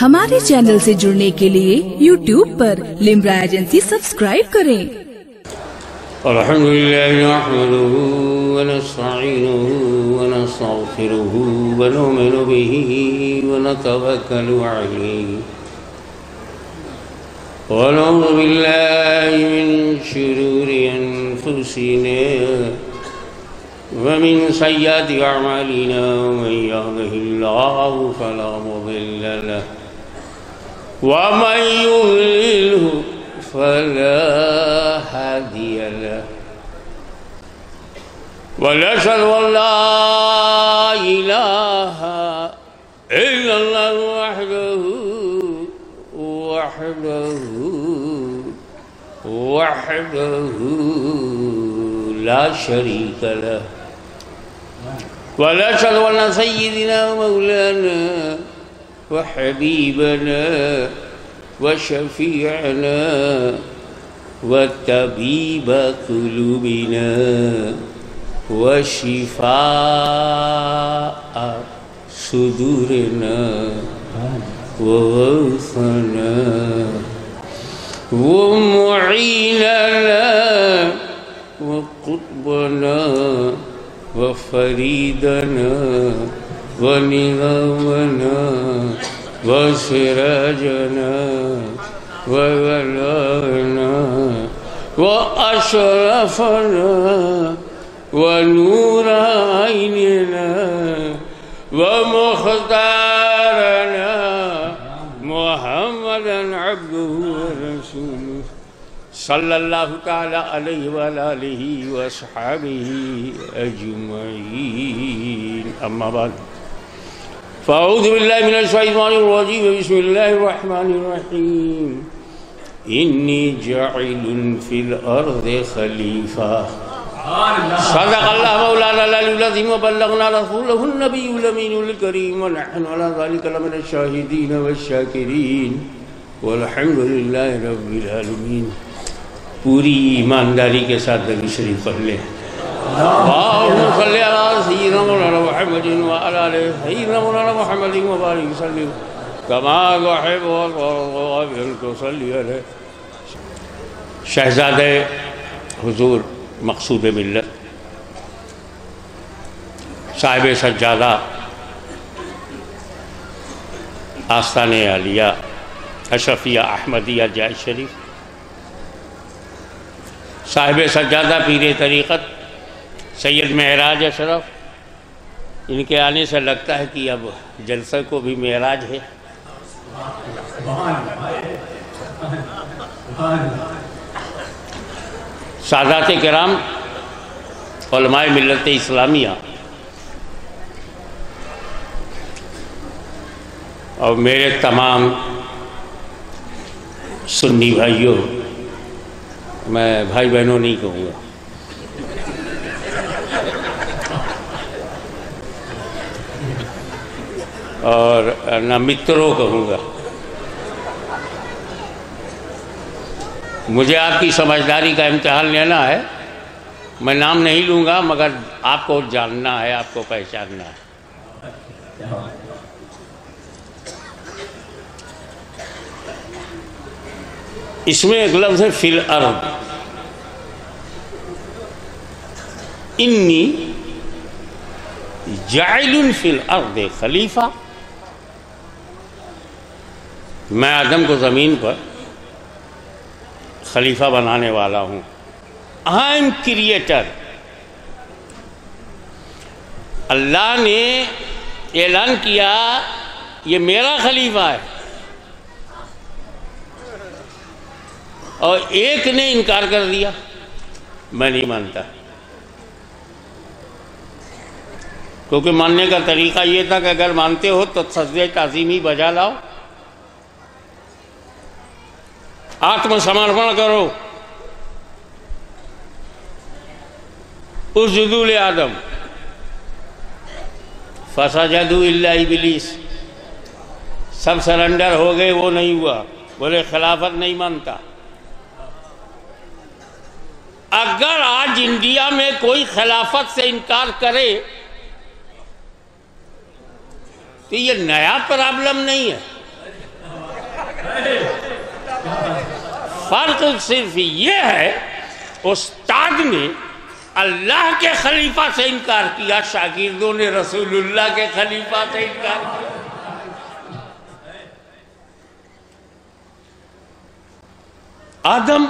ہمارے چینل سے جڑنے کے لیے YouTube پر لمبرا ایجنسی سبسکرائب کریں۔ الحمد لله نحمده ونستعينه ونستغفره ونؤمن به ونتوكل عليه ونعوذ بالله من شرور أنفسنا ومن سيئات أعمالنا من يهده الله فلا مضل له ومن يضلله فلا هادي له ونشهد أن لا إله إلا الله وحده لا شريك له ونشهد أن سيدنا مولانا وحبيبنا وشفيعنا وطبيب قلوبنا وشفاء صدورنا وغوثنا ومعيننا وقطبنا وفريدنا ونظامنا وسراجنا وولانا وأشرفنا ونور عيننا ومختارنا محمدا عبده ورسوله صلى الله تعالى عليه وعلى آله وأصحابه أجمعين أما بعد فأعوذ بالله من الشيطان الرجيم بسم الله الرحمن الرحيم إني جاعل في الأرض خليفة صدق الله مولانا العلي العظيم وبلغنا رسوله النبي الأمين الكريم ونحن على ذلك لمن الشاهدين والشاكرين والحمد لله رب العالمين۔ پوری ایمانداری کے ساتھ نبی شریف پڑھ لیں۔ اللہم صلی علی سیدنا مولانا محمد وعلی آلہ سیدنا مولانا محمد وبارک وسلم کما تحب وترضى صلی علیہ۔ شہزادہ حضور مقصود ملت صاحب سجادہ آستان عالیہ اشرفیہ احمدیہ جائے شریف، صاحب سجادہ پیر طریقت سید معراج اشرف، ان کے آنے سے لگتا ہے کہ اب جلسہ کو بھی معراج ہے۔ سادات کرام، علماء ملت اسلامیہ اور میرے تمام سنی بھائیوں، میں بھائی بہنوں نہیں کہوں گا، اور نہ متروں کہوں گا، مجھے آپ کی سمجھداری کا امتحان لینا ہے۔ میں نام نہیں لوں گا مگر آپ کو جاننا ہے، آپ کو پہچاننا ہے۔ اس میں ایک لفظ ہے فی الارض، انی جاعل فی الارض خلیفہ، میں آدم کو زمین پر خلیفہ بنانے والا ہوں۔ I am creator. اللہ نے اعلان کیا یہ میرا خلیفہ ہے، اور ایک نے انکار کر دیا، میں نہیں مانتا، کیونکہ ماننے کا طریقہ یہ تھا کہ اگر مانتے ہو تو سجدہ تعظیمی بجا لاؤ، آتم سمرپن کرو، اسجدوا لآدم فسجدوا الا ابلیس، سب سرنڈر ہو گئے، وہ نہیں ہوا، بولے خلافت نہیں مانتا۔ اگر آج انڈیا میں کوئی خلافت سے انکار کرے تو یہ نیا پرابلم نہیں ہے. فرق صرف یہ ہے استاد نے اللہ کے خلیفہ سے انکار کیا، شاگردوں نے رسول اللہ کے خلیفہ سے انکار کیا. آدم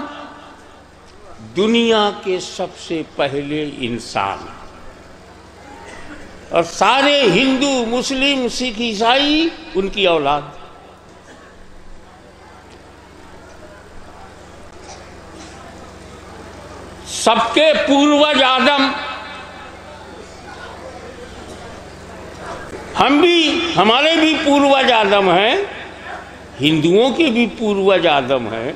دنیا کے سب سے پہلے انسان، اور سارے ہندو مسلم سکھ عیسائی ان کی اولاد. سب کے پوروج آدم. ہمارے بھی پوروج آدم ہیں، ہندوؤں کے بھی پوروج آدم ہیں،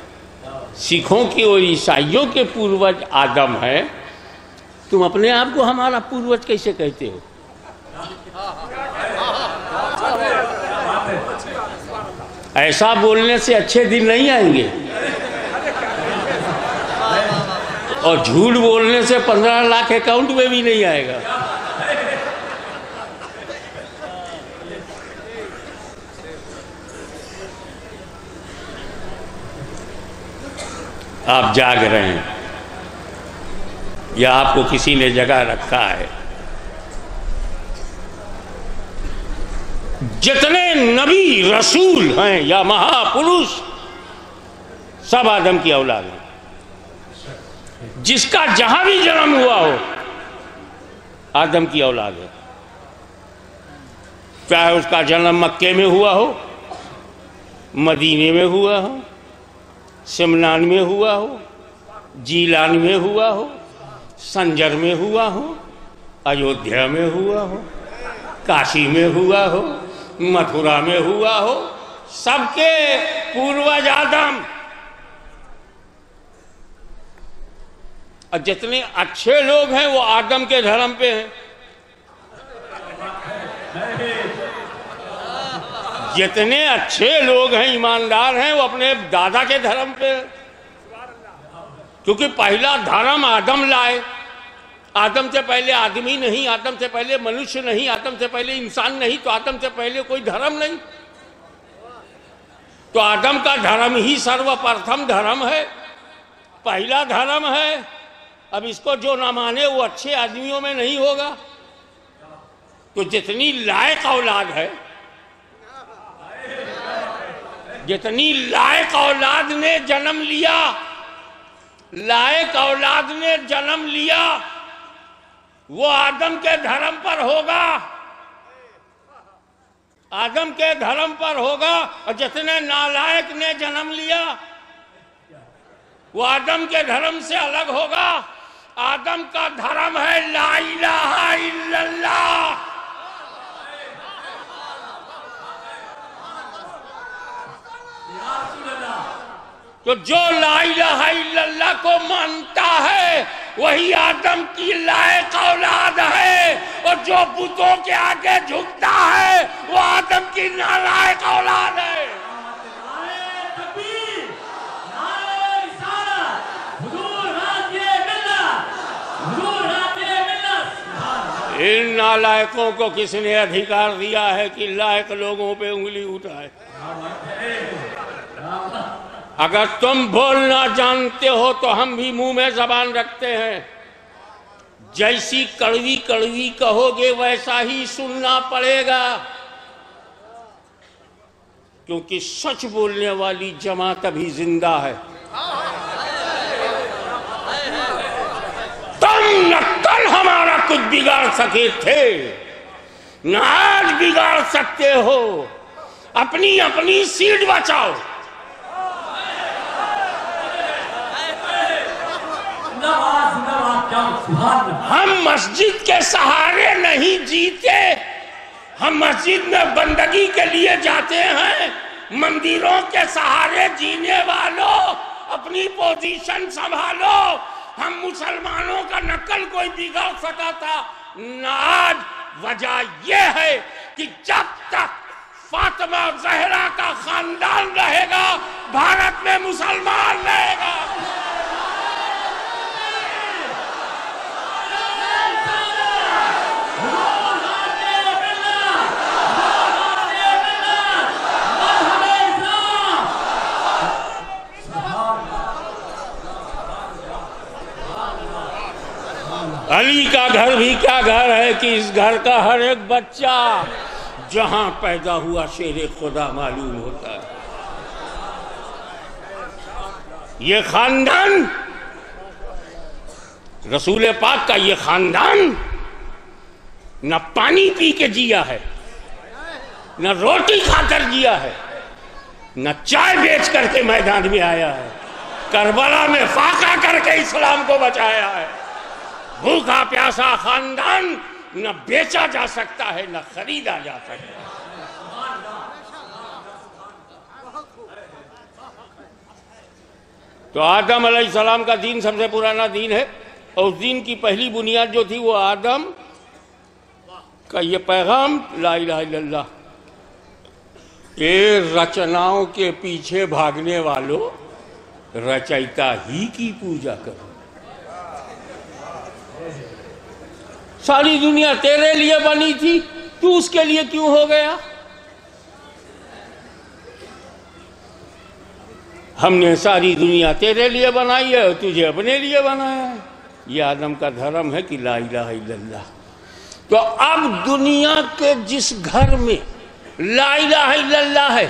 سکھوں کے اور عیسائیوں کے پوروج آدم ہیں. تم اپنے آپ کو ہمارا پوروج کیسے کہتے ہو؟ ایسا بولنے سے اچھے دن نہیں آئیں گے، اور جھوٹ بولنے سے 15 لاکھ اکاؤنٹ میں بھی نہیں آئے گا. آپ جاگ رہے ہیں یا آپ کو کسی نے جگہ رکھا ہے؟ جتنے نبی رسول ہیں یا مہا پروش سب آدم کی اولاد ہیں. جس کا جہاں بھی جنم ہوا ہو آدم کی اولاد ہے. چاہے اس کا جنم مکے میں ہوا ہو، مدینے میں ہوا ہو، سمنان میں ہوا ہو، جیلان میں ہوا ہو، سنجر میں ہوا ہو، ایودھیا میں ہوا ہو، کاشی میں ہوا ہو، متھرا میں ہوا ہو، سب کے پوروج آدم. اور جتنے اچھے لوگ ہیں وہ آدم کے دھرم پہ ہیں. جتنے اچھے لوگ ہیں ایماندار ہیں وہ اپنے دادا کے دھرم پہ ہیں. کیونکہ پہلا دھرم آدم لائے. آدم سے پہلے آدمی نہیں، آدم سے پہلے منشیہ نہیں، آدم سے پہلے انسان نہیں، تو آدم سے پہلے کوئی دھرم نہیں. تو آدم کا دھرم ہی سرو پرتھم دھرم ہے، پہلا دھرم ہے. اب اس کو جو نہ مانے وہ اچھے آدمیوں میں نہیں ہوگا. تو جتنی لائق اولاد ہے، جتنی لائق اولاد نے جنم لیا، لائق اولاد نے جنم لیا، وہ آدم کے دھرم پر ہوگا، آدم کے دھرم پر ہوگا. اور جتنے نالائق نے جنم لیا وہ آدم کے دھرم سے الگ ہوگا. آدم کا دھرم ہے لا الہ الا اللہ. تو جو لا الہ الا اللہ کو مانتا ہے وہی آدم کی لائق اولاد ہے، اور جو بتوں کے آگے جھکتا ہے وہ آدم کی نالائق اولاد ہے. ان نالائقوں کو کس نے ادھیکار دیا ہے کہ لائق لوگوں پہ انگلی اٹھائے؟ اگر تم بولنا جانتے ہو تو ہم بھی منہ میں زبان رکھتے ہیں. جیسی کڑوی کڑوی کہو گے ویسا ہی سننا پڑے گا، کیونکہ سچ بولنے والی جماعت ابھی زندہ ہے. تم نہ کل ہمارا کچھ بگاڑ سکے تھے، نہ آج بگاڑ سکتے ہو. اپنی اپنی سیٹ بچاؤ. ہم مسجد کے سہارے نہیں جیتے، ہم مسجد میں بندگی کے لیے جاتے ہیں. مندروں کے سہارے جینے والوں اپنی پوزیشن سنبھالو. ہم مسلمانوں کا نقل کوئی بگاڑ سکا تھا نہ آج. وجہ یہ ہے کہ جب تک فاطمہ زہرا کا خاندان رہے گا بھارت میں مسلمان رہے گا. کیا گھر ہے کہ اس گھر کا ہر ایک بچہ جہاں پیدا ہوا شیر خدا معلوم ہوتا ہے. یہ خاندان، رسول پاک کا یہ خاندان نہ پانی پی کے جیا ہے، نہ روٹی کھا کر جیا ہے، نہ چائے بیچ کر کے میدان میں آیا ہے، کربلا میں فاقہ کر کے اسلام کو بچایا ہے. بھوکا پیاسا خاندان نہ بیچا جا سکتا ہے نہ خریدا جا سکتا ہے. تو آدم علیہ السلام کا دین سب سے پرانا دین ہے، اور اس دین کی پہلی بنیاد جو تھی وہ آدم کا یہ پیغام لا الہ الا اللہ. اے رچناؤں کے پیچھے بھاگنے والوں، رچیتا ہی کی پوجا کرو. ساری دنیا تیرے لیے بنی تھی، تو اس کے لیے کیوں ہو گیا؟ ہم نے ساری دنیا تیرے لیے بنائی ہے اور تجھے اپنے لیے بنایا ہے. یہ آدم کا دھرم ہے کہ لا الہ الا اللہ. تو اب دنیا کے جس گھر میں لا الہ الا اللہ ہے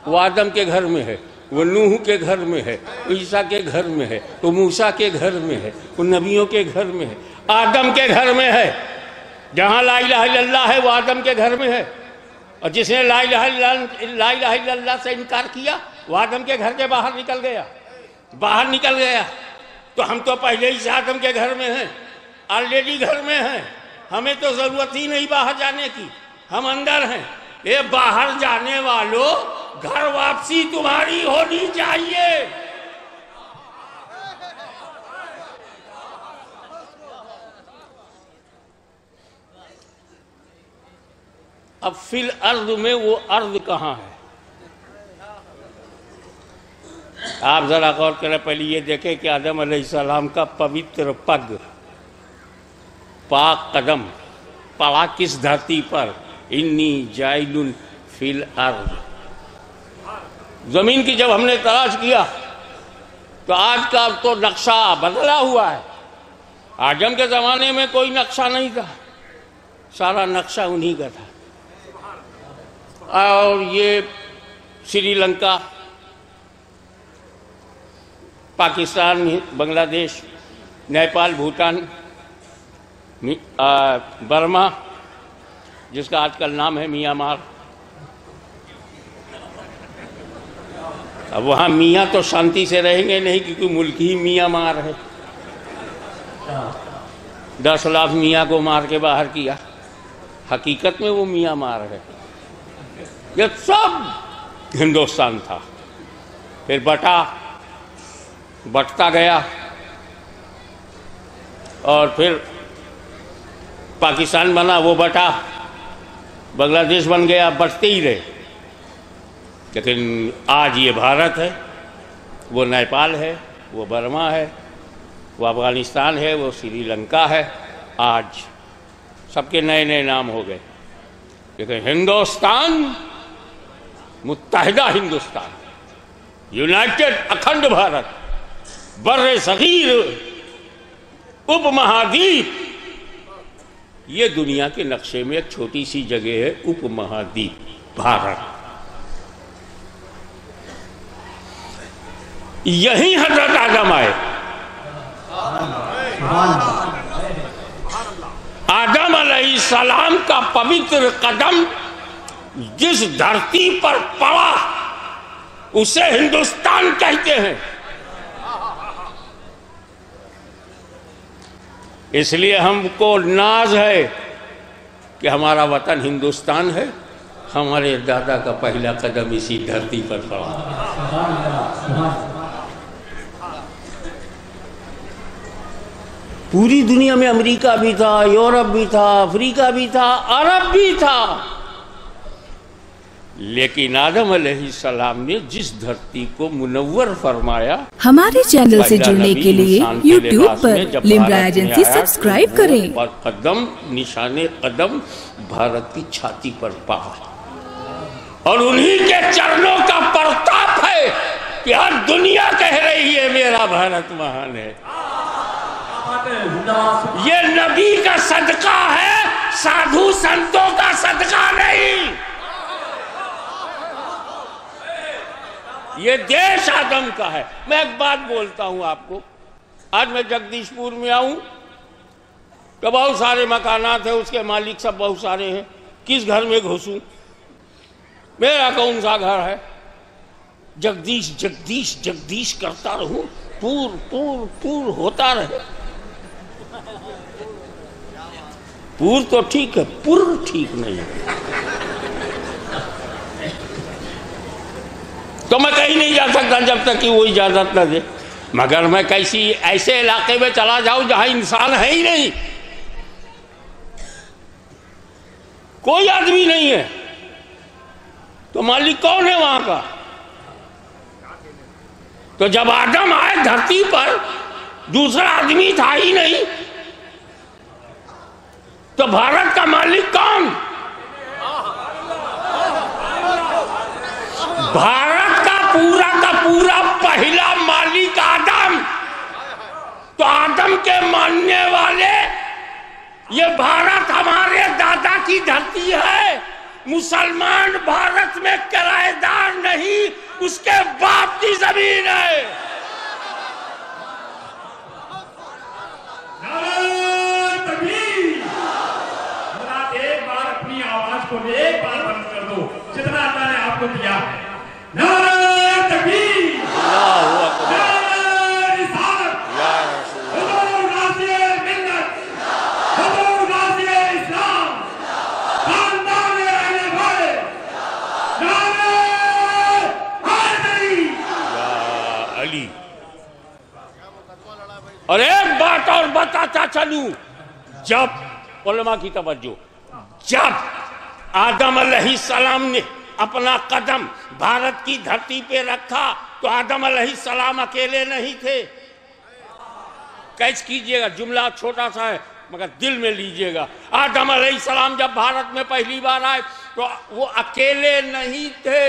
وہ آدم کے گھر میں ہے، وہ نوح کے گھر میں ہے، وہ عیسیٰ کے گھر میں ہے، وہ موسیٰ کے گھر میں ہے، وہ نبیوں کے گھر میں ہے، آدم کے گھر میں ہے. جہاں لا الہ الا اللہ ہے وہ آدم کے گھر میں ہے. اور جس نے لا الہ الا اللہ سے انکار کیا وہ آدم کے گھر کے باہر نکل گیا. تو ہم تو پہلے ہی سے آدم کے گھر میں ہیں، آلریڈی گھر میں ہیں. ہمیں تو ضرورت ہی نہیں باہر جانے کی، ہم اندر ہیں. اے باہر جانے والوں، گھر واپسی تمہاری ہونی چاہیے. اب فی الارض میں وہ ارض کہاں ہے؟ آپ ذرا غور کریں. پہلے یہ دیکھیں کہ آدم علیہ السلام کا پوتر پگ، پاک قدم پڑا کس دھرتی پر؟ انی جائل فی الارض. زمین کی جب ہم نے تلاش کیا تو آج کا تو نقشہ بدلا ہوا ہے. آدم کے زمانے میں کوئی نقشہ نہیں تھا، سارا نقشہ انہی کا تھا. اور یہ سری لنکا، پاکستان، بنگلہ دیش، نیپال، بھوٹان، برما جس کا آج کل نام ہے میانمار. اب وہاں میاں تو شانتی سے رہیں گے نہیں کیونکہ ملک ہی میانمار ہے. 10 لاکھ میاں کو مار کے باہر کیا، حقیقت میں وہ میانمار ہے. یہ سب ہندوستان تھا، پھر بٹتا گیا اور پھر پاکستان بنا، وہ بٹا، بنگلہ دیش بن گیا، بٹتے ہی رہے. لیکن آج یہ بھارت ہے، وہ نیپال ہے، وہ برما ہے، وہ افغانستان ہے، وہ سری لنکا ہے. آج سب کے نئے نئے نام ہو گئے، لیکن ہندوستان، متحدہ ہندوستان، یونائٹڈ اکھنڈ بھارت، بر صغیر، اپ مہادیپ، یہ دنیا کے نقشے میں ایک چھوٹی سی جگہ ہے، اپ مہادیپ بھارت. یہیں حضرت آدم آئے. آدم علیہ السلام کا پوتر قدم جس دھرتی پر پڑا اسے ہندوستان کہتے ہیں. اس لیے ہم کو ناز ہے کہ ہمارا وطن ہندوستان ہے. ہمارے دادا کا پہلا قدم اسی دھرتی پر پڑا. پوری دنیا میں امریکہ بھی تھا، یورپ بھی تھا، افریقہ بھی تھا، عرب بھی تھا، لیکن آدم علیہ السلام نے جس دھرتی کو منور فرمایا. ہمارے چینل سے جڑنے کے لیے یوٹیوب پر لمرا ایجنسی سبسکرائب کریں. اور قدم، نشان قدم بھارت کی چھاتی پر پڑا، اور انہی کے چرنوں کا پرتاپ ہے کہ ہر دنیا کہہ رہی ہے میرا بھارت مہان ہے. یہ نبی کا صدقہ ہے، سادھو سنتوں کا صدقہ نہیں۔ یہ دیش آدم کا ہے۔ میں ایک بات بولتا ہوں آپ کو، آج میں جگدیش پور میں آؤں تو بہت سارے مکانات ہیں، اس کے مالک سب بہت سارے ہیں، کس گھر میں گھسوں؟ میرا کون سا گھر ہے؟ جگدیش جگدیش جگدیش کرتا رہوں، پور پور پور ہوتا رہے۔ پور تو ٹھیک ہے، پور ٹھیک نہیں ہے۔ تو میں کہیں نہیں جا سکتا جب تک کہ وہ اجازت نہ دے، مگر میں کیسی ایسے علاقے میں چلا جاؤں جہاں انسان ہے ہی نہیں، کوئی آدمی نہیں ہے، تو مالک کون ہے وہاں کا؟ تو جب آدم آئے دھرتی پر دوسرا آدمی تھا ہی نہیں، تو بھارت کا مالک کون؟ بھارت کا پورا پہلا مالک آدم۔ تو آدم کے ماننے والے، یہ بھارت ہمارے دادا کی دھرتی ہے، مسلمان بھارت میں کرایہ دار نہیں، اس کے باپ کی زمین ہے۔ ایک بار اپنی آواز کو ایک بار بند کر دو، جتنا اللہ نے آپ کو دیا ہے۔ نعرہ تکبیر، اللہ اکبر، نعرہ رسالت، یا رسول اللہ، حضور غازی ملت، حضور غازی اسلام، خاندان اہل بیت، نعرہ حیدری، یا علی۔ اور ایک بات اور بتاتا چلوں، جب علماء کی توجہ، جب آدم علیہ السلام نے اپنا قدم بھارت کی دھرتی پہ رکھا تو آدم علیہ السلام اکیلے نہیں تھے۔ کیچ کیجئے گا، جملہ چھوٹا سا ہے مگر دل میں لیجئے گا۔ آدم علیہ السلام جب بھارت میں پہلی بار آئے تو وہ اکیلے نہیں تھے،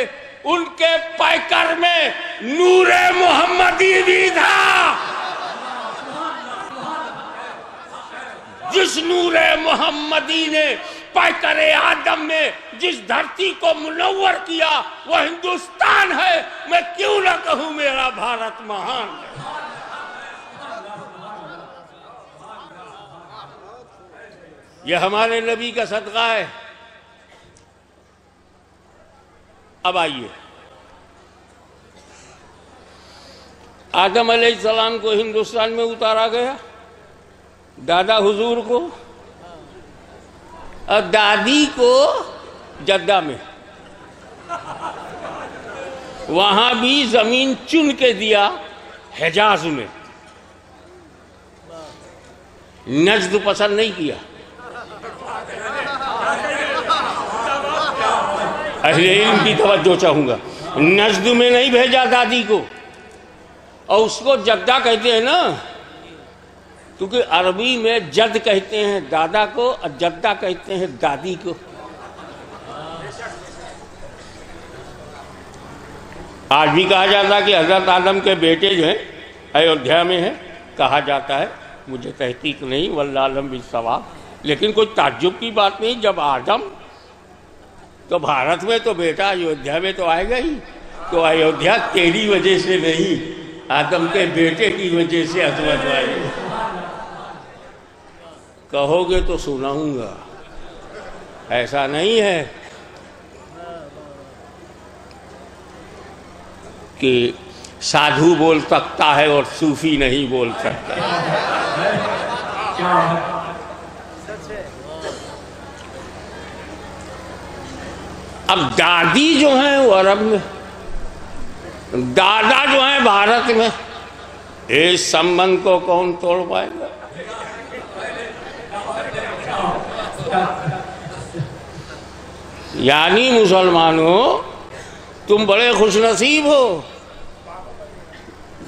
ان کے پیکر میں نور محمدی بھی تھا۔ جس نور محمدی نے پیکر آدم میں جس دھرتی کو منور کیا وہ ہندوستان ہے، میں کیوں نہ کہوں میرا بھارت مہان ہے۔ یہ ہمارے نبی کا صدقہ ہے۔ اب آئیے، آدم علیہ السلام کو ہندوستان میں اتارا گیا، دادا حضور کو اور دادی کو جدہ میں، وہاں بھی زمین چن کے دیا حجاز میں، نجد پسند نہیں کیا۔ اہل علم کی توجہ چاہوں گا، نجد میں نہیں بھیجا دادی کو، اور اس کو جدہ کہتے ہیں نا، کیونکہ عربی میں جد کہتے ہیں دادا کو اور جدہ کہتے ہیں دادی کو۔ آج بھی کہا جاتا ہے کہ حضرت آدم کے بیٹے جو ہیں ایودھیا میں ہیں، کہا جاتا ہے، مجھے تحقیق نہیں، واللہ اعلم بالصواب، لیکن کوئی تعجب کی بات نہیں، جب آدم تو بھارت میں تو بیٹا ایودھیا میں تو آئے گا ہی، تو ایودھیا تیری وجہ سے نہیں، آدم کے بیٹے کی وجہ سے عظمت آئے گی۔ کہو گے تو سناؤں گا، ایسا نہیں ہے کہ سادھو بول سکتا ہے اور صوفی نہیں بول سکتا۔ اب دادی جو ہیں وہ عرب میں، دادا جو ہیں بھارت میں، اس سمبند کو کون توڑ پائے گا؟ یعنی مسلمانوں تم بڑے خوش نصیب ہو،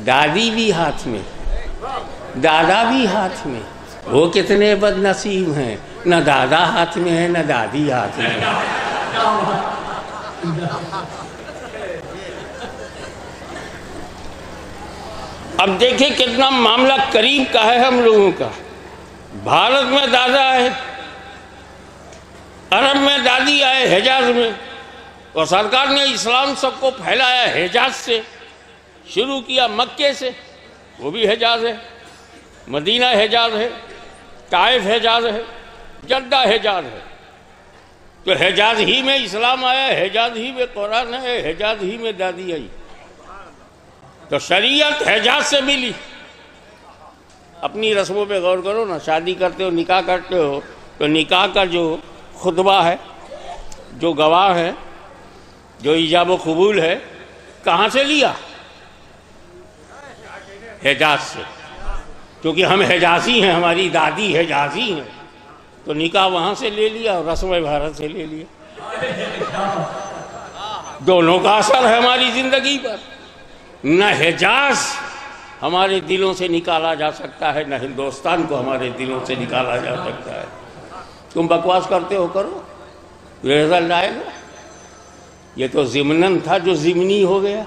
دادی بھی ہاتھ میں، دادا بھی ہاتھ میں، وہ کتنے بد نصیب ہیں، نہ دادا ہاتھ میں ہے نہ دادی ہاتھ میں ہے۔ اب دیکھیں کتنا معاملہ قریب کا ہے ہم لوگوں کا. بھارت میں دادا ہے، عرب میں دادی آئے، حجاز میں، اور سرکار نے اسلام سب کو پھیلایا حجاز سے، شروع کیا مکے سے، وہ بھی حجاز ہے، مدینہ حجاز ہے، طائف حجاز ہے، جدہ حجاز ہے. تو حجاز ہی میں اسلام آیا، حجاز ہی میں قرآن ہے، حجاز ہی میں دادی آئی. تو شریعت حجاز سے ملی. اپنی رسموں پہ غور کرو نا، شادی کرتے ہو، نکاح کرتے ہو، تو نکاح کا جو خطبہ ہے، جو گواہ ہے، جو ایجاب و قبول ہے، کہاں سے لیا؟ حجاز سے. کیونکہ ہم حجازی ہیں، ہماری دادی حجازی ہیں، تو نکاح وہاں سے لے لیا اور رسم بھارت سے لے لیا. دونوں کا اثر ہے ہماری زندگی پر. نہ حجاز ہمارے دلوں سے نکالا جا سکتا ہے، نہ ہندوستان کو ہمارے دلوں سے نکالا جا سکتا ہے. تم بکواس کرتے ہو کرو، رزلٹ آئے گا. یہ تو ضمناً تھا جو ضمنی ہو گیا.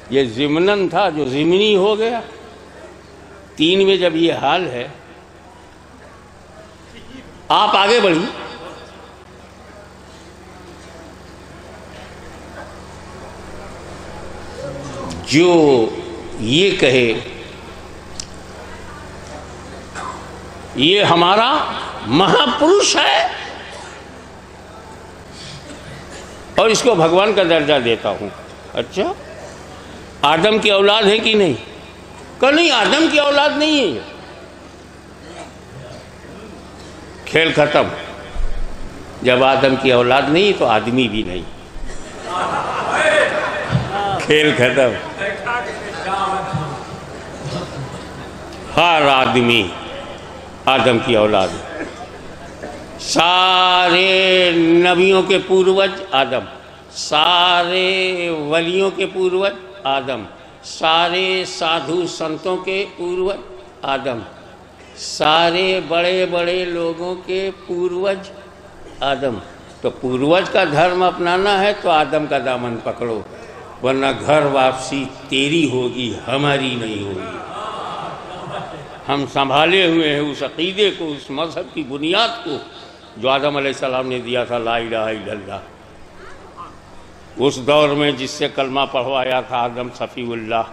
یہ ضمناً تھا جو ضمنی ہو گیا. 3 میں جب یہ حال ہے، آپ آگے بڑھیں. جو یہ کہے یہ ہمارا مہاپروش ہے اور اس کو بھگوان کا درجہ دیتا ہوں. اچھا، آدم کی اولاد ہے کہ نہیں؟ کہ نہیں، آدم کی اولاد نہیں ہے. یہ کھیل ختم. جب آدم کی اولاد نہیں تو آدمی بھی نہیں. کھیل ختم. ہر آدمی آدم کی اولاد. سارے نبیوں کے پوروج آدم، سارے ولیوں کے پوروج آدم، سارے سادھو سنتوں کے پوروج آدم، سارے بڑے بڑے لوگوں کے پوروج آدم. تو پوروج کا دھرم اپنانا ہے تو آدم کا دامن پکڑو، ورنہ گھر واپسی تیری ہوگی، ہماری نہیں ہوگی. ہم سنبھالے ہوئے ہیں اس عقیدے کو، اس مذہب کی بنیاد کو جو آدم علیہ السلام نے دیا تھا، لا الہ الا اللہ. اس دور میں جس سے کلمہ پڑھوایا تھا آدم صفی اللہ،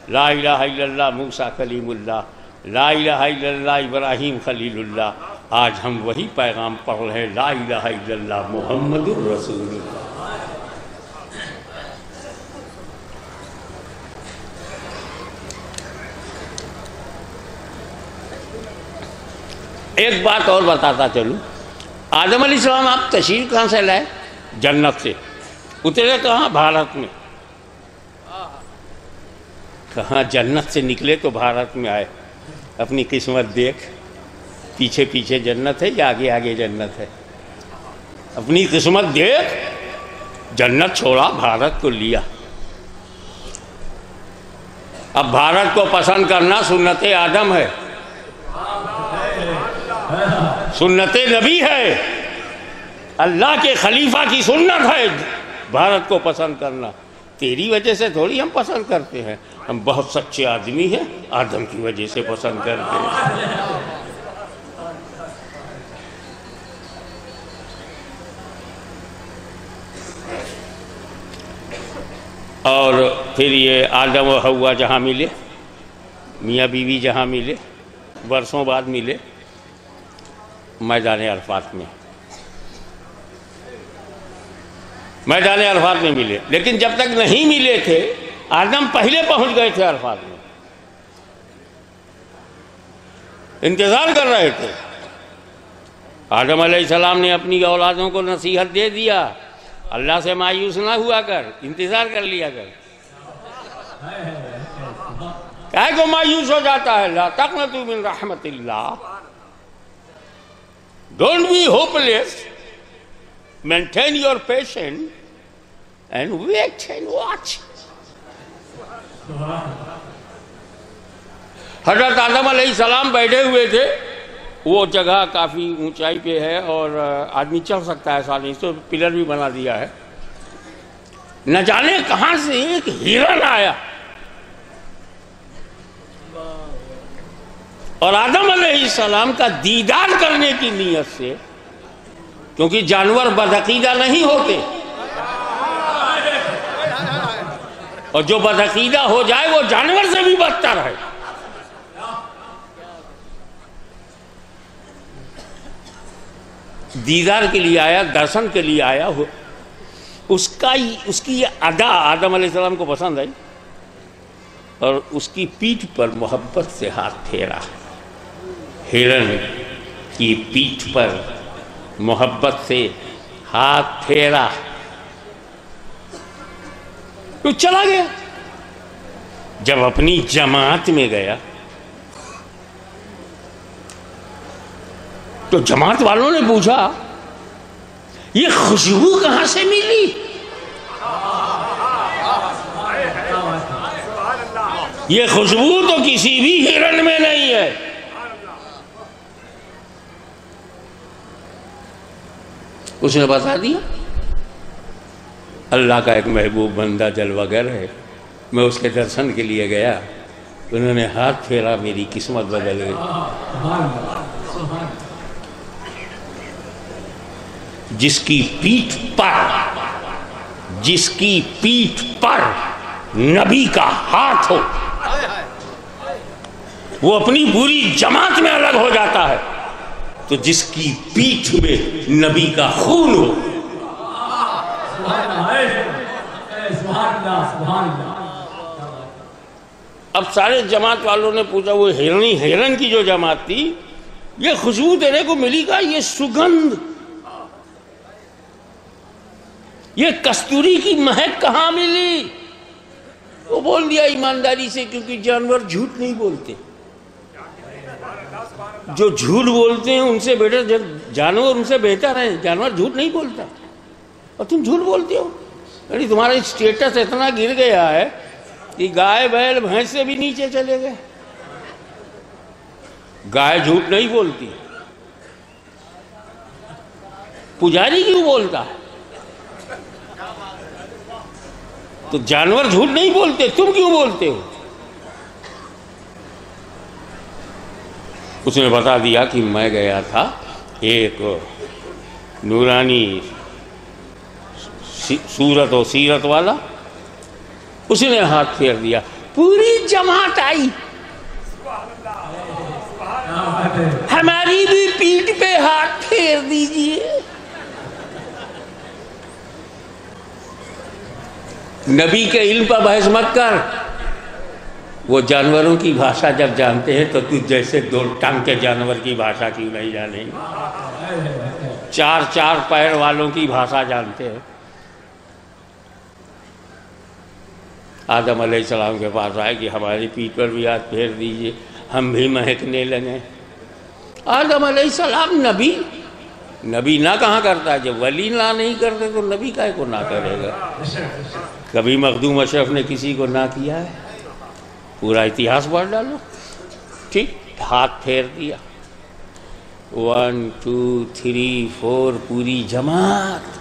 لا الہ الا اللہ موسیٰ کلیم اللہ، لا الہ الا اللہ ابراہیم خلیل اللہ. آج ہم وہی پیغام پڑھ رہے ہیں، لا الہ الا اللہ محمد الرسول اللہ. ایک بات اور بتاتا چلوں. آدم علیہ السلام آپ تشریف کہاں سے لائے؟ جنت سے. اترے کہاں؟ بھارت میں. کہاں جنت سے نکلے تو بھارت میں آئے. اپنی قسمت دیکھ، پیچھے پیچھے جنت ہے یا آگے آگے جنت ہے؟ اپنی قسمت دیکھ. جنت چھوڑا، بھارت کو لیا. اب بھارت کو پسند کرنا سنت آدم ہے، سنت نبی ہے، اللہ کے خلیفہ کی سنت ہے بھارت کو پسند کرنا. تیری وجہ سے تھوڑی ہم پسند کرتے ہیں. ہم بہت سچے آدمی ہیں، آدم کی وجہ سے پسند کرتے ہیں. اور پھر یہ آدم و حوا جہاں ملے، میاں بیوی جہاں ملے، برسوں بعد ملے میدان عرفات میں. میدان عرفات میں ملے. لیکن جب تک نہیں ملے تھے، آدم پہلے پہنچ گئے تھے عرفات میں، انتظار کر رہے تھے. آدم علیہ السلام نے اپنی اولادوں کو نصیحت دے دیا، اللہ سے مایوس نہ ہوا کر، انتظار کر لیا کر. کائے کو مایوس ہو جاتا ہے؟ لا تقنطوا من رحمت اللہ. Don't be hopeless. Maintain your patience and wait and watch. حضرت آدم علیہ السلام بیٹھے ہوئے تھے. وہ جگہ کافی اونچائی پہ ہے اور آدمی چڑھ سکتا ہے آسانی سے، پلر بھی بنا دیا ہے. نہ جانے کہاں سے ایک ہرن آیا اور آدم علیہ السلام کا دیدار کرنے کی نیت سے، کیونکہ جانور بدعقیدہ نہیں ہوتے، اور جو بدعقیدہ ہو جائے وہ جانور سے بھی بدتر ہے، دیدار کے لیے آیا، درشن کے لیے آیا، اس کی یہ ادا آدم علیہ السلام کو پسند آئی اور اس کی پیٹھ پر محبت سے ہاتھ پھیرا. ہرن کی پیٹھ پر محبت سے ہاتھ پھیرا تو چلا گیا. جب اپنی جماعت میں گیا تو جماعت والوں نے پوچھا یہ خوشبو کہاں سے ملی؟ یہ خوشبو تو کسی بھی ہرن میں نہیں ہے. اس نے بتا دیا اللہ کا ایک محبوب بندہ جلوہ گر ہے، میں اس کے درشن کے لیے گیا، انہوں نے ہاتھ پھیرا، میری قسمت بدل گئی. جس کی پیٹھ پر نبی کا ہاتھ ہو وہ اپنی پوری جماعت میں الگ ہو جاتا ہے، تو جس کی پیٹھ میں نبی کا خون ہو. اب سارے جماعت والوں نے پوچھا وہ ہرن کی جو جماعت تھی، یہ خوشبو دینے کو ملی کا، یہ سگندھ، یہ کستوری کی مہک کہاں ملی؟ وہ بول دیا ایمانداری سے، کیونکہ جانور جھوٹ نہیں بولتے. جو جھوٹ بولتے ہیں ان سے بیٹر جانور ان سے بہتر ہے. جانور جھوٹ نہیں بولتا اور تم جھوٹ بولتے ہو. یعنی تمہارا اسٹیٹس اتنا گر گیا ہے کہ گائے بیل بھینس سے بھی نیچے چلے گئے. گائے جھوٹ نہیں بولتی، پجاری کیوں بولتا ہے؟ تو جانور جھوٹ نہیں بولتے، تم کیوں بولتے ہو؟ اس نے بتا دیا کہ میں گیا تھا ایک نورانی صورت و سیرت والا، اس نے ہاتھ پھیر دیا، پوری جماعت آئی، ہماری بھی پیٹھ پہ ہاتھ پھیر دیجئے. نبی کے علم پر بحث مت کر، وہ جانوروں کی بھاشا جب جانتے ہیں تو جیسے دو ٹنگ کے جانور کی بھاشا کیوں نہیں جانیں گے؟ چار پیر والوں کی بھاشا جانتے ہیں. آدم علیہ السلام کے پاس آئے کہ ہماری پیٹھ پر بھی ہاتھ پھیر دیجئے، ہم بھی مہکنے لگے. آدم علیہ السلام نبی نہ کہاں کرتا ہے؟ جب ولی نہ نہیں کرتے تو نبی کائے کو نہ کرے گا؟ کبھی مخدوم اشرف نے کسی کو نہ کیا ہے؟ پورا اتہاس پڑھ ڈالو. ٹھیک، ہاتھ پھیر دیا، 1 2 3 4 پوری جماعت.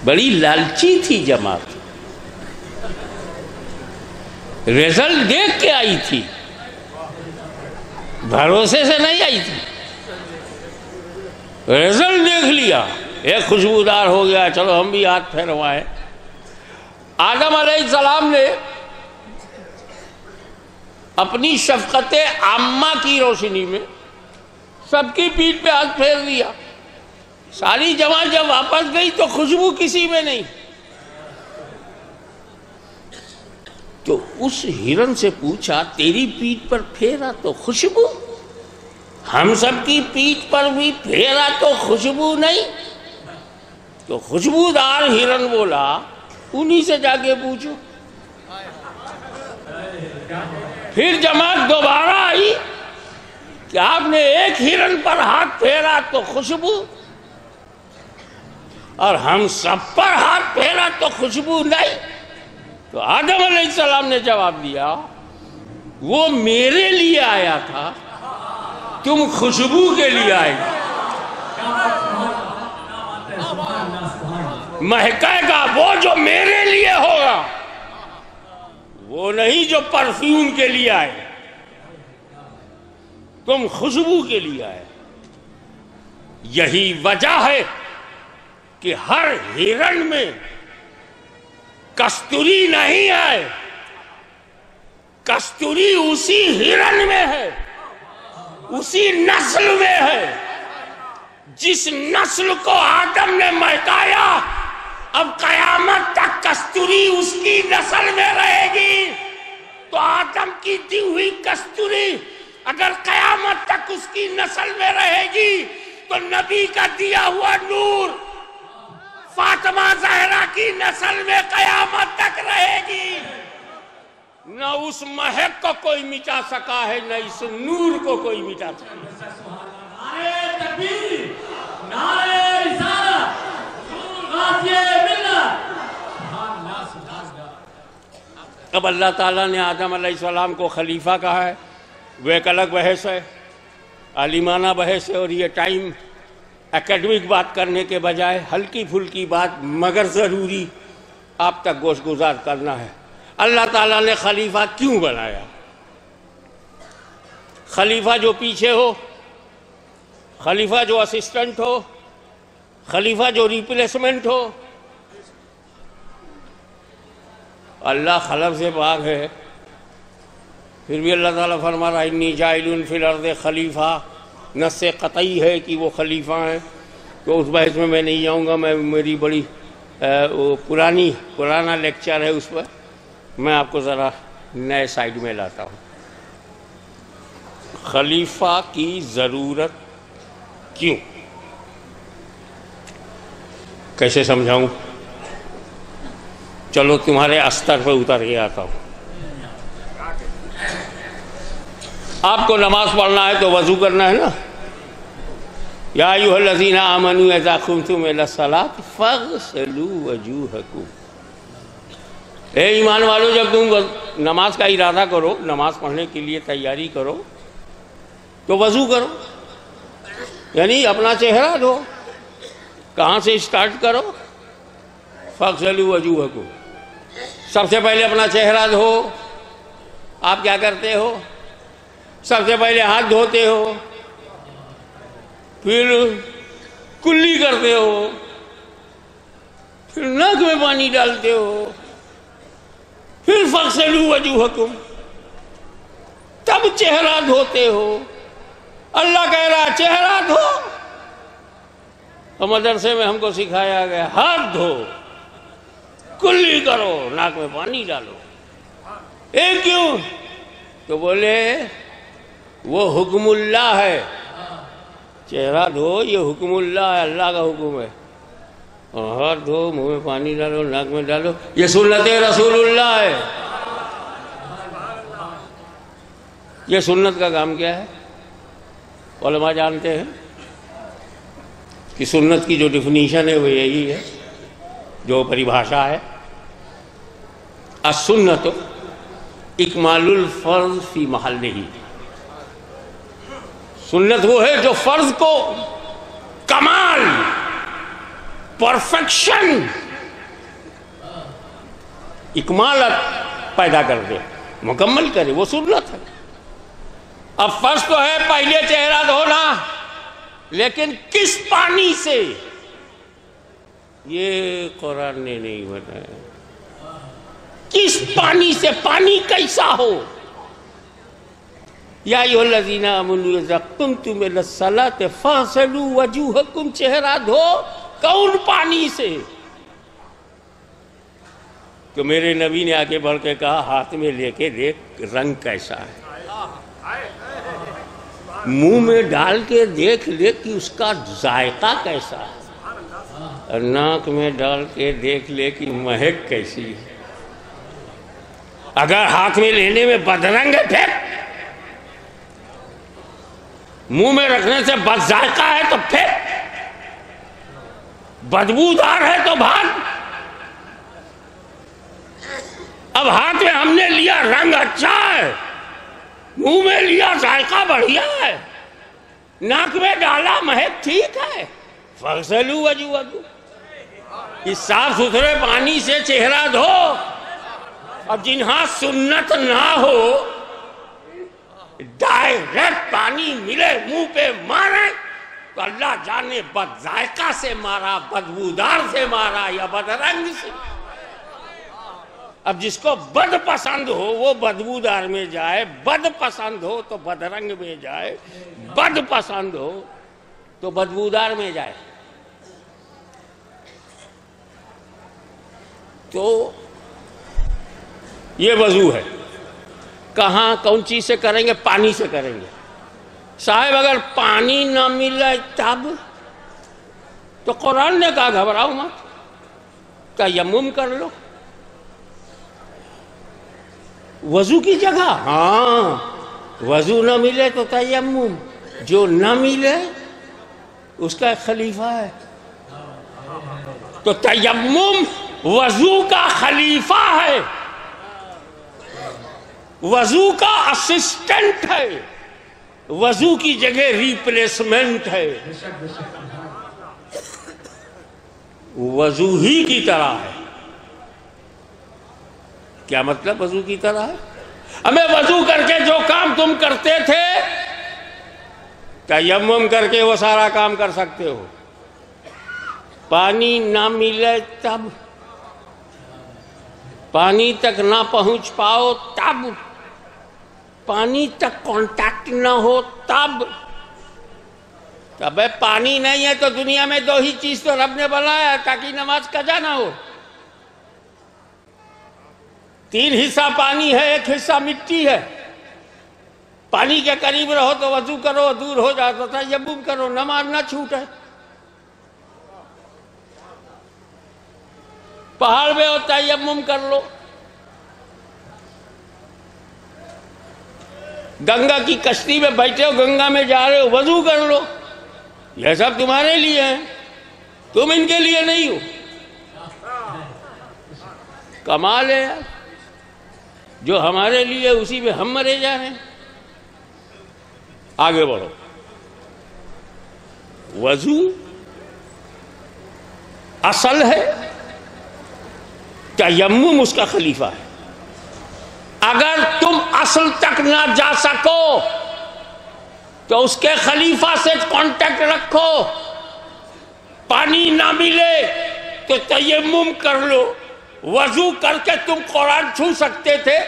بڑی لالچی تھی جماعت، رزلٹ دیکھ کے آئی تھی، بھروسے سے نہیں آئی تھی. رزلٹ دیکھ لیا، ایک خوشبودار ہو گیا، چلو ہم بھی ہاتھ پھیروائیں. آدم علیہ السلام نے اپنی شفقت عامہ کی روشنی میں سب کی پیٹھ پہ ہاتھ پھیر دیا. ساری جماعت جب واپس گئی تو خوشبو کسی میں نہیں. تو اس ہرن سے پوچھا تیری پیٹھ پر پھیرا تو خوشبو، ہم سب کی پیٹھ پر بھی پھیرا تو خوشبو نہیں؟ تو خوشبودار ہرن بولا انہی سے جا کے پوچھو. پھر جماعت دوبارہ آئی کہ آپ نے ایک ہرن پر ہاتھ پھیرا تو خوشبو، اور ہم سب پر ہاتھ پھیرا تو خوشبو نہیں. تو آدم علیہ السلام نے جواب دیا وہ میرے لیے آیا تھا، تم خوشبو کے لیے آئے. مہکے گا وہ جو میرے لیے ہوگا، وہ نہیں جو پرفیوم کے لیے آئے، تم خوشبو کے لیے آئے۔ یہی وجہ ہے کہ ہر ہرن میں کستوری نہیں ہے، کستوری اسی ہرن میں ہے، اسی نسل میں ہے جس نسل کو آدم نے مہکایا۔ اب قیامت تک کستوری اس کی نسل میں رہے گی، تو آدم کی دی ہوئی کستوری اگر قیامت تک اس کی نسل میں رہے گی تو نبی کا دیا ہوا نور فاطمہ زہرا کی نسل میں قیامت تک رہے گی۔ نہ اس مہک کو کوئی مٹا سکا ہے، نہ اس نور کو کوئی مٹا سکا۔ نعرہ تکبیر، نعرہ رسالت، غازی ملت۔ اب اللہ تعالیٰ نے آدم علیہ السلام کو خلیفہ کہا ہے، وہ ایک الگ بحث ہے، عالمانہ بحث ہے، اور یہ ٹائم اکیڈمک بات کرنے کے بجائے ہلکی پھلکی بات مگر ضروری آپ تک گوش گزار کرنا ہے۔ اللہ تعالیٰ نے خلیفہ کیوں بنایا؟ خلیفہ جو پیچھے ہو، خلیفہ جو اسسٹنٹ ہو، خلیفہ جو ریپلیسمنٹ ہو، اللہ خلف سے پاک ہے، پھر بھی اللہ تعالیٰ فرما رہا ہے انی جاعل فی الارض خلیفہ، نص قطعی ہے کہ وہ خلیفہ ہیں۔ تو اس بحث میں نہیں جاؤں گا، میری بڑی پرانا لیکچر ہے اس پر، میں آپ کو ذرا نئے سائیڈ میں لاتا ہوں۔ خلیفہ کی ضرورت کیوں؟ کیسے سمجھاؤں؟ چلو تمہارے استر پہ اتر کے آتا ہوں۔ آپ کو نماز پڑھنا ہے تو وضو کرنا ہے نا۔ یا ایھا الذین آمنوا اذا قمتم الی الصلاۃ فاغسلوا وجوہکم، اے ایمان والو جب تم نماز کا ارادہ کرو، نماز پڑھنے کے لیے تیاری کرو تو وضو کرو، یعنی اپنا چہرہ دھو۔ کہاں سے اسٹارٹ کرو؟ فاغسلوا وجوہکم، سب سے پہلے اپنا چہرہ دھو۔ آپ کیا کرتے ہو؟ سب سے پہلے ہاتھ دھوتے ہو، پھر کلی کرتے ہو، پھر ناک میں پانی ڈالتے ہو، پھر فاغسلوا وجوہکم، تب چہرہ دھوتے ہو۔ اللہ کہہ رہا چہرہ دھو، اور مدرسے میں ہم کو سکھایا گیا ہاتھ دھو، کلی کرو، ناک میں پانی ڈالو۔ کیوں؟ تو بولے وہ حکم اللہ ہے، چہرہ دھو یہ حکم اللہ ہے، اللہ کا حکم ہے، اور ہاتھ دھو، منہ میں پانی ڈالو، ناک میں ڈالو، یہ سنت رسول اللہ ہے۔ یہ سنت کا کام کیا ہے؟ علماء جانتے ہیں کہ سنت کی جو ڈیفینیشن ہے وہ یہی ہے، جو پریبھاشا ہے، السنت اکمال الفرض فی محلہ، سنت وہ ہے جو فرض کو کمال، پرفیکشن، اکمالت پیدا کر دے، مکمل کرے، وہ سنت ہے۔ اب فرض تو ہے پہلے چہرہ دھونا، لیکن کس پانی سے؟ یہ قرآن نے نہیں بتایا کس پانی سے، پانی کیسا ہو۔ یا ایھا الذین آمنوا اذا قمتم الی الصلاۃ فاغسلوا وجوہکم، چہرہ دھو، کون پانی سے؟ تو میرے نبی نے آگے بڑھ کے کہا ہاتھ میں لے کے دیکھ رنگ کیسا ہے، منہ میں ڈال کے دیکھ لے کہ اس کا ذائقہ کیسا ہے، ناک میں ڈال کے دیکھ لے کہ مہک کیسی ہے۔ اگر ہاتھ میں لینے میں بدرنگ ہے پھینک، منہ میں رکھنے سے بد ذائقہ ہے تو پھینک، بدبودار ہے تو بھاگ۔ اب ہاتھ میں ہم نے لیا رنگ اچھا ہے، منہ میں لیا ذائقہ بڑھیا ہے، ناک میں ڈالا مہک ٹھیک ہے، فاغسلوا وجوہکم، اس صاف ستھرے پانی سے چہرہ دھو. اب جنہاں سنت نہ ہو ڈائریکٹ پانی ملے منہ پہ مارے تو اللہ جانے بد ذائقہ سے مارا، بدبودار سے مارا یا بدرنگ سے. اب جس کو بد پسند ہو وہ بدبودار میں جائے، بد پسند ہو تو بدرنگ میں جائے، بد پسند ہو تو بدبودار میں جائے. تو یہ وضو ہے. کہاں کون چیز سے کریں گے؟ پانی سے کریں گے. صاحب اگر پانی نہ ملے تب تو قرآن نے کہا گھبراؤ مت، تیمم کر لو. وضو کی جگہ ہاں وضو نہ ملے تو تیمم. جو نہ ملے اس کا ایک خلیفہ ہے. تو تیمم وضو کا خلیفہ ہے، وضو کا اسسٹنٹ ہے، وضو کی جگہ ریپلیسمنٹ ہے. وضو ہی کی طرح ہے. کیا مطلب وضو کی طرح ہے؟ ہمیں وضو کر کے جو کام تم کرتے تھے تیمم کر کے وہ سارا کام کر سکتے ہو. پانی نہ ملے تب، پانی تک نہ پہنچ پاؤ تب، پانی تک کانٹیکٹ نہ ہو تب. پانی نہیں ہے تو دنیا میں دو ہی چیز تو رب نے بنایا تاکہ نماز قضا نہ ہو. 3 حصہ پانی ہے، 1 حصہ مٹی ہے. پانی کے قریب رہو تو وضو کرو، دور ہو جاؤ تو تیمم کرو، نماز نہ چھوٹے. پہاڑ میں ہو تیمم کر لو. گنگا کی کشتی میں بیٹھے ہو، گنگا میں جا رہے ہو، وضو کر لو. یہ سب تمہارے لیے ہیں، تم ان کے لیے نہیں ہو. کمال ہے یار، جو ہمارے لیے اسی میں ہم مرے جا رہے ہیں. آگے بڑھو. وضو اصل ہے، تیمم اس کا خلیفہ ہے. اگر تم اصل تک نہ جا سکو تو اس کے خلیفہ سے کانٹیکٹ رکھو. پانی نہ ملے تو تیمم کر لو. وضو کر کے تم قرآن چھو سکتے تھے،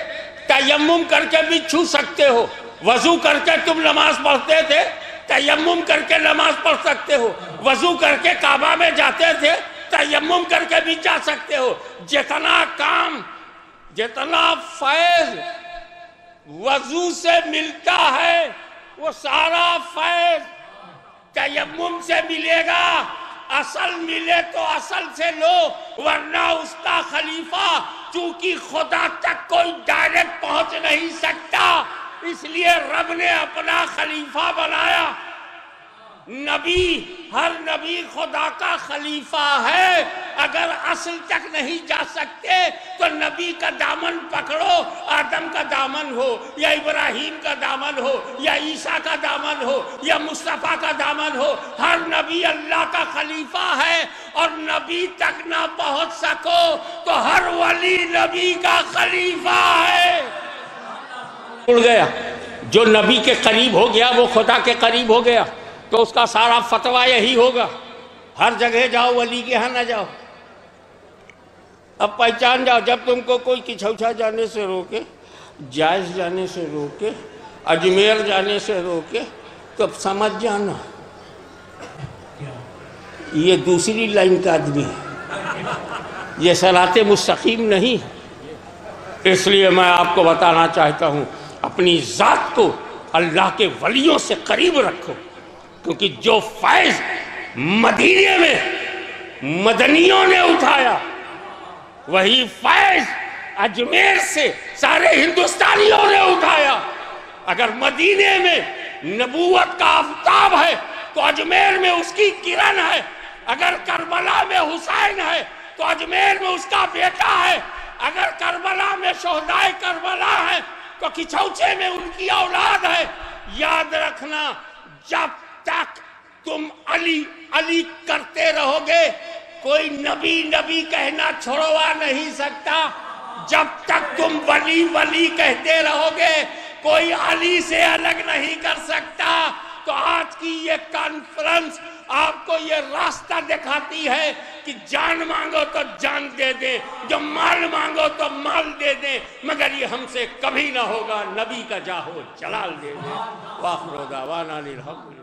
تیمم کر کے بھی چھو سکتے ہو. وضو کر کے تم نماز پڑھتے تھے، تیمم کر کے نماز پڑھ سکتے ہو. وضو کر کے کعبہ میں جاتے تھے، تیمم کر کے بھی جا سکتے ہو. جتنا کام، جتنا فیض وضو سے ملتا ہے وہ سارا فیض تیمم سے ملے گا. اصل ملے تو اصل سے لو، ورنہ اس کا خلیفہ چونکہ خدا تک کوئی ڈائریکٹ پہنچ نہیں سکتا، اس لیے رب نے اپنا خلیفہ بنایا. نبی، ہر نبی خدا کا خلیفہ ہے. اگر اصل تک نہیں جا سکتے تو نبی کا دامن پکڑو. آدم کا دامن ہو یا ابراہیم کا دامن ہو یا عیسیٰ کا دامن ہو یا مصطفیٰ کا دامن ہو، ہر نبی اللہ کا خلیفہ ہے. اور نبی تک نہ پہنچ سکو تو ہر ولی نبی کا خلیفہ ہے. اڑ گیا جو نبی کے قریب ہو گیا وہ خدا کے قریب ہو گیا، تو اس کا سارا فتویٰ یہی ہوگا. ہر جگہ جاؤ، ولی کے ہاں نہ جاؤ. اب پہچان جاؤ، جب تم کو کوئی کچھوچا جانے سے روکے، جائز جانے سے روکے، اجمیر جانے سے روکے، تو سمجھ جانا یہ دوسری لائن کا آدمی ہے، یہ صراط مستقیم نہیں. اس لیے میں آپ کو بتانا چاہتا ہوں، اپنی ذات کو اللہ کے ولیوں سے قریب رکھو، کیونکہ جو فیض مدینے میں مدنیوں نے اٹھایا وہی فیض اجمیر سے سارے ہندوستانیوں نے اٹھایا. اگر مدینے میں نبوت کا آفتاب ہے تو اجمیر میں اس کی کرن ہے. اگر کربلا میں حسین ہے تو اجمیر میں اس کا بیٹا ہے. اگر کربلا میں شہدائے کربلا ہے تو کچھوچے میں ان کی اولاد ہے. یاد رکھنا، جب تک تم علی علی کرتے رہو گے کوئی نبی نبی کہنا چھڑوا نہیں سکتا. جب تک تم ولی ولی کہتے رہو گے کوئی علی سے الگ نہیں کر سکتا. تو آج کی یہ کانفرنس آپ کو یہ راستہ دکھاتی ہے کہ جان مانگو تو جان دے دیں, جو مال مانگو تو مال دے دیں, مگر یہ ہم سے کبھی نہ ہوگا. نبی کا جاہو جلال دے دیں. وآخر دعوانا الحمدللہ.